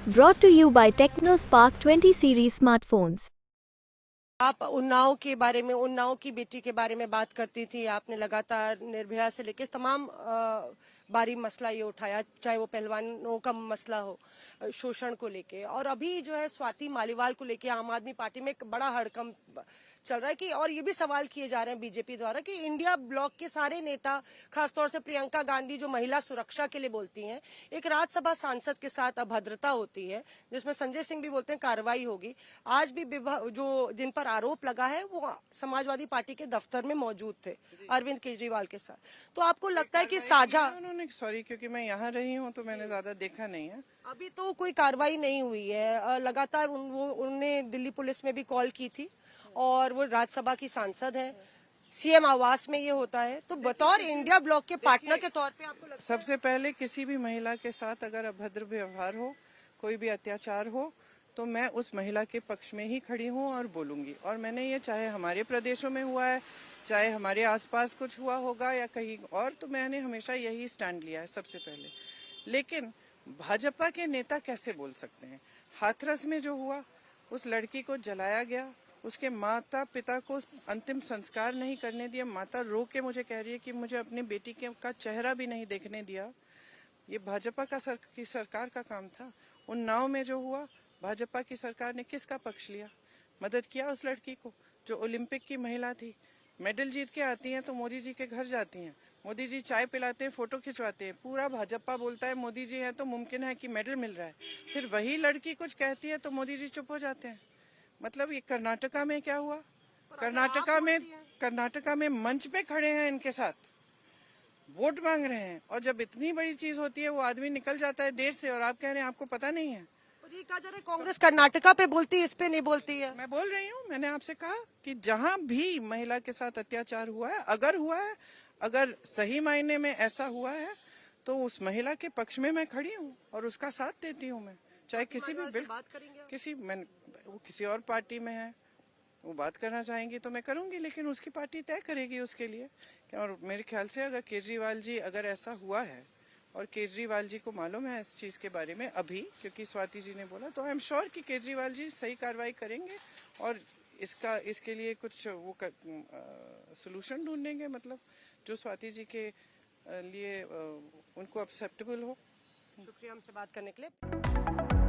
Brought to you by TechnoSpark 20 series smartphones. आप उन्नाव के बारे में, उन्नाव की बेटी के बारे में बात करती थी। आपने लगातार निर्भया से लेकर तमाम बारी मसला ये उठाया, चाहे वो पहलवानों का मसला हो, शोषण को लेके, और अभी जो है स्वाति मालीवाल को लेके आम आदमी पार्टी में एक बड़ा हड़कंप चल रहा है कि, और ये भी सवाल किए जा रहे हैं बीजेपी द्वारा कि इंडिया ब्लॉक के सारे नेता, खासतौर से प्रियंका गांधी जो महिला सुरक्षा के लिए बोलती हैं, एक राज्यसभा सांसद के साथ अभद्रता होती है, जिसमें संजय सिंह भी बोलते हैं कार्रवाई होगी। आज भी जो जिन पर आरोप लगा है वो समाजवादी पार्टी के दफ्तर में मौजूद थे अरविंद केजरीवाल के साथ। तो आपको लगता है कि साझा, उन्होंने, सॉरी क्योंकि मैं यहाँ रही हूँ तो मैंने ज्यादा देखा नहीं है। अभी तो कोई कार्रवाई नहीं हुई है। लगातार उन्होंने दिल्ली पुलिस में भी कॉल की थी, और वो राज्यसभा की सांसद है, सीएम आवास में ये होता है। तो बतौर इंडिया ब्लॉक के पार्टनर के तौर पे आपको लगता सबसे पहले किसी भी महिला के साथ अगर अभद्र व्यवहार हो, कोई भी अत्याचार हो, तो मैं उस महिला के पक्ष में ही खड़ी हूँ और बोलूंगी। और मैंने ये, चाहे हमारे प्रदेशों में हुआ है, चाहे हमारे आसपास कुछ हुआ होगा या कहीं और, तो मैंने हमेशा यही स्टैंड लिया है सबसे पहले। लेकिन भाजपा के नेता कैसे बोल सकते हैं? हाथरस में जो हुआ, उस लड़की को जलाया गया, उसके माता पिता को अंतिम संस्कार नहीं करने दिया, माता रो के मुझे कह रही है कि मुझे अपनी बेटी का चेहरा भी नहीं देखने दिया। ये भाजपा की सरकार का काम था। उन्नाव में जो हुआ, भाजपा की सरकार ने किसका पक्ष लिया? मदद किया उस लड़की को जो ओलंपिक की महिला थी, मेडल जीत के आती हैं तो मोदी जी के घर जाती हैं, मोदी जी चाय पिलाते हैं, फोटो खिंचवाते हैं, पूरा भाजपा बोलता है मोदी जी हैं तो मुमकिन है कि मेडल मिल रहा है। फिर वही लड़की कुछ कहती है तो मोदी जी चुप हो जाते हैं। मतलब ये कर्नाटका में क्या हुआ? कर्नाटका में मंच पे खड़े हैं, इनके साथ वोट मांग रहे हैं, और जब इतनी बड़ी चीज होती है वो आदमी निकल जाता है देश से, और आप कह रहे हैं आपको पता नहीं है। ये कहा जा रहा है कांग्रेस कर्नाटका पे बोलती है, इस पे नहीं बोलती है। मैं बोल रही हूँ, मैंने आपसे कहा कि जहां भी महिला के साथ अत्याचार हुआ है, अगर सही मायने में ऐसा हुआ है, तो उस महिला के पक्ष में मैं खड़ी हूँ और उसका साथ देती हूँ। मैं चाहे किसी भी वो किसी और पार्टी में है, वो बात करना चाहेंगी तो मैं करूंगी, लेकिन उसकी पार्टी तय करेगी उसके लिए। और मेरे ख्याल से अगर केजरीवाल जी, अगर ऐसा हुआ है और केजरीवाल जी को मालूम है इस चीज के बारे में अभी, क्योंकि स्वाति जी ने बोला, तो आई एम श्योर कि केजरीवाल जी सही कार्रवाई करेंगे और इसके लिए कुछ वो सोल्यूशन ढूंढेंगे, मतलब जो स्वाति जी के लिए उनको एक्सेप्टेबल हो। शुक्रिया हमसे बात करने के लिए।